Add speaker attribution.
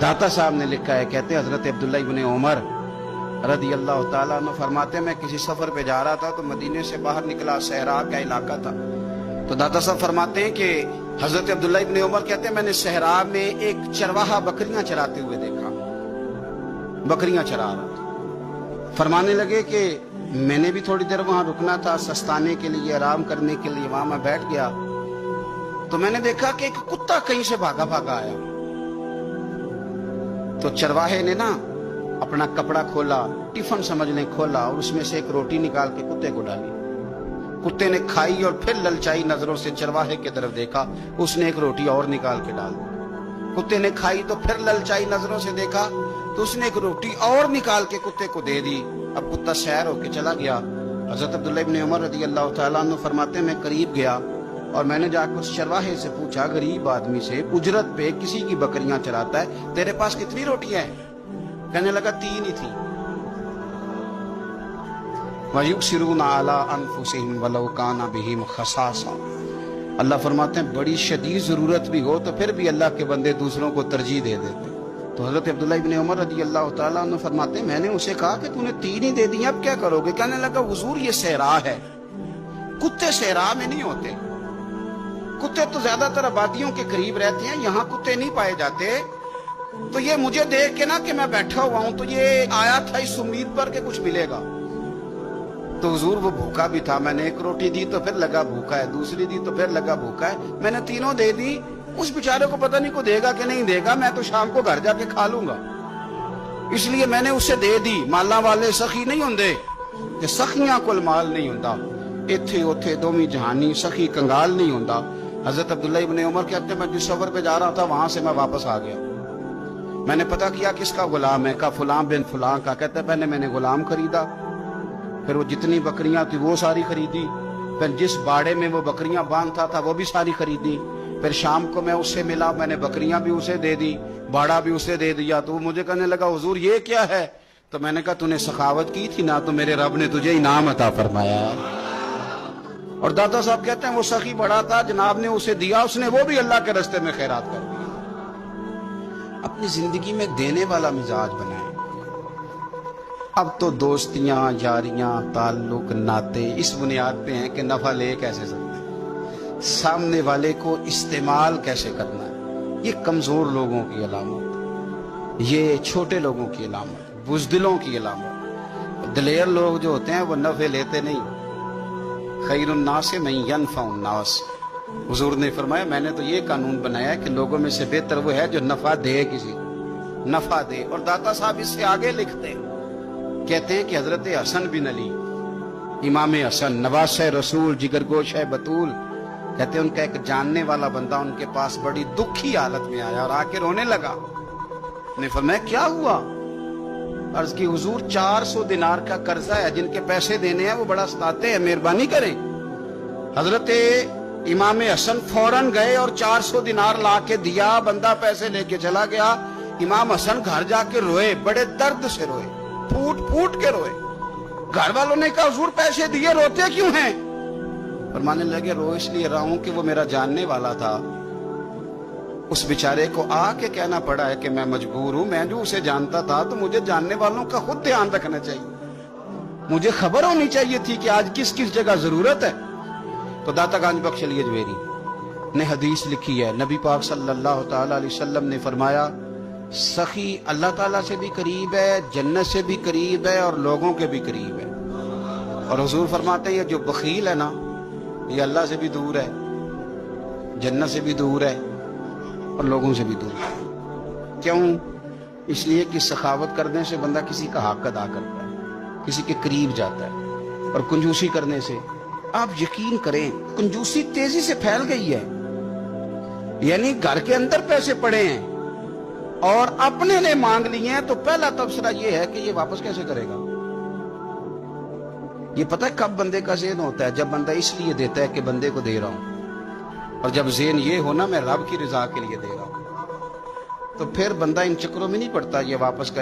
Speaker 1: दाता साहब ने लिखा है, कहते हैं हजरत अब्दुल्ला इब्न उमर रदी अल्लाह ताला अन्हु फरमाते, मैं किसी सफर पे जा रहा था तो मदीने से बाहर निकला, सहरा का इलाका था। तो दाता साहब फरमाते हैं कि हजरत अब्दुल्ला इब्न उमर कहते हैं, मैंने सहरा में एक चरवाहा बकरियां चराते हुए देखा, बकरियां चरा रहा था। फरमाने लगे कि मैंने भी थोड़ी देर वहां रुकना था, सस्ताने के लिए, आराम करने के लिए वहां मैं बैठ गया। तो मैंने देखा कि एक कुत्ता कहीं से भागा भागा आया। तो चरवाहे ने ना अपना कपड़ा खोला, टिफिन समझ लें खोला, और उसमें से एक रोटी निकाल के कुत्ते को डाली। कुत्ते ने खाई और फिर ललचाई नजरों से चरवाहे की तरफ देखा, उसने एक रोटी और निकाल के डाल दी। कुत्ते ने खाई तो फिर ललचाई नजरों से देखा तो उसने एक रोटी और निकाल के कुत्ते को दे दी। अब कुत्ता सैर होके चला गया। हजरत अब्दुल्ला इब्न उमर रज़ी अल्लाह तआला अन्हु फरमाते, मैं करीब गया और मैंने जाकर उस चरवाहे से पूछा, गरीब आदमी से, उजरत पे किसी की बकरियां चराता है, तेरे पास कितनी रोटियां हैं? कहने लगा 3 ही थी। वयुसिरूना अला अनफुसिहिम वलौ काना बिहिम खसासा। अल्लाह फरमाते हैं, बड़ी शदीद जरूरत भी हो तो फिर भी अल्लाह के बंदे दूसरों को तरजीह दे देते। तो हजरत अब्दुल्ला इब्न उमर रज़ी अल्लाह तआला अन्हु फरमाते, मैंने उसे कहा कि तूने 3 ही दे दी, अब क्या करोगे? कहने लगा, हुजूर ये सहरा है, कुत्ते सहरा में नहीं होते, कुत्ते तो ज्यादातर आबादियों के करीब रहते हैं, यहाँ कुत्ते नहीं पाए जाते। तो ये मुझे देख के ना कि मैं बैठा हुआ हूं, तो ये आया था इस उम्मीद पर कि कुछ मिलेगा। तो हुजूर वो भूखा भी था, मैंने एक रोटी दी तो फिर लगा भूखा है, दूसरी दी तो फिर लगा भूखा है, मैंने 3 दे दी। उस बेचारे को पता नहीं को देगा कि नहीं देगा, मैं तो शाम को घर जाके खा लूंगा, इसलिए मैंने उसे दे दी। माला वाले सखी नहीं होंगे कि सखियां कोल माल नहीं होता, इथे उथे दोवी जहानी सखी कंगाल नहीं होता। हजरत अब्दुल्ला इब्न उमर कहते, मैं जिस सफर पे जा रहा था वहां से मैं वापस आ गया। मैंने पता किया किसका गुलाम है, का फुलां बिन फुलां का। कहते पहले मैंने गुलाम खरीदा, फिर वो जितनी बकरियां थी वो सारी खरीदी, फिर जिस बाड़े में वो बकरियां बांधता था वो भी सारी खरीदी, फिर शाम को मैं उससे मिला, मैंने बकरियां भी उसे दे दी, बाड़ा भी उसे दे दिया। तो वो मुझे कहने लगा, हुजूर ये क्या है? तो मैंने कहा, तूने सखावत की थी ना, तो मेरे रब ने तुझे इनाम अता फरमाया। और दादा साहब कहते हैं, वो सखी बड़ा था, जनाब ने उसे दिया, उसने वो भी अल्लाह के रास्ते में खैरात कर दिया। अपनी जिंदगी में देने वाला मिजाज बनाए। अब तो दोस्तियां, यारियां, ताल्लुक, नाते इस बुनियाद पे हैं कि नफा ले कैसे सकते हैं, सामने वाले को इस्तेमाल कैसे करना है। ये कमजोर लोगों की अलामत, ये छोटे लोगों की अलामत, बुज़दिलों की अलामत। दिलेर लोग जो होते हैं वो नफे लेते नहीं। खैरुन्नास मन यनफउन्नास, हुजूर ने फरमाया, मैंने तो ये कानून बनाया कि लोगों में से बेहतर वो है जो नफा दे, किसी नफा दे। और दाता साहब इससे आगे लिखते हैं, कहते हैं कि हजरत हसन बिन अली, इमाम हसन, नवासे रसूल, जिगरगोश है बतूल, कहते हैं उनका एक जानने वाला बंदा उनके पास बड़ी दुखी हालत में आया और आके रोने लगा। ने फरमाया, क्या हुआ? अर्ज की, हुजूर 400 दिनार का कर्जा है, जिनके पैसे देने हैं वो बड़ा सताते हैं, मेहरबानी करें। हजरत इमाम हसन फौरन गए और 400 दिनार ला के दिया, बंदा पैसे लेके चला गया। इमाम हसन घर जाके रोए, बड़े दर्द से रोए, फूट फूट के रोए। घर वालों ने कहा, हुजूर पैसे दिए, रोते क्यों हैं? फरमाने लगे, रो इसलिए रहा हूं कि वो मेरा जानने वाला था, उस बेचारे को आके कहना पड़ा है कि मैं मजबूर हूं। मैं जो उसे जानता था तो मुझे जानने वालों का खुद ध्यान रखना चाहिए, मुझे खबर होनी चाहिए थी कि आज किस किस जगह जरूरत है। तो दाता गंज बख्श अली अजमेरी ने हदीस लिखी है, नबी पाक सल्लल्लाहु तआला अलैहि वसल्लम ने फरमाया, सखी अल्लाह ताला से भी करीब है, जन्नत से भी करीब है और लोगों के भी करीब है। और हुजूर फरमाते हैं, ये जो बखील है ना, ये अल्लाह से भी दूर है, जन्नत से भी दूर है और लोगों से भी दूर है। क्यों? इसलिए कि सखावत करने से बंदा किसी का हक अदा करता है, किसी के करीब जाता है। और कंजूसी करने से, आप यकीन करें, कंजूसी तेजी से फैल गई है। यानी घर के अंदर पैसे पड़े हैं और अपने ने मांग लिए हैं, तो पहला तबसरा यह है कि ये वापस कैसे करेगा। ये पता है कब बंदे का ज़हन होता है? जब बंदा इसलिए देता है कि बंदे को दे रहा हूं, और जब ज़हन ये हो ना मैं रब की रजा के लिए दे रहा हूं, तो फिर बंदा इन चक्करों में नहीं पड़ता ये वापस कर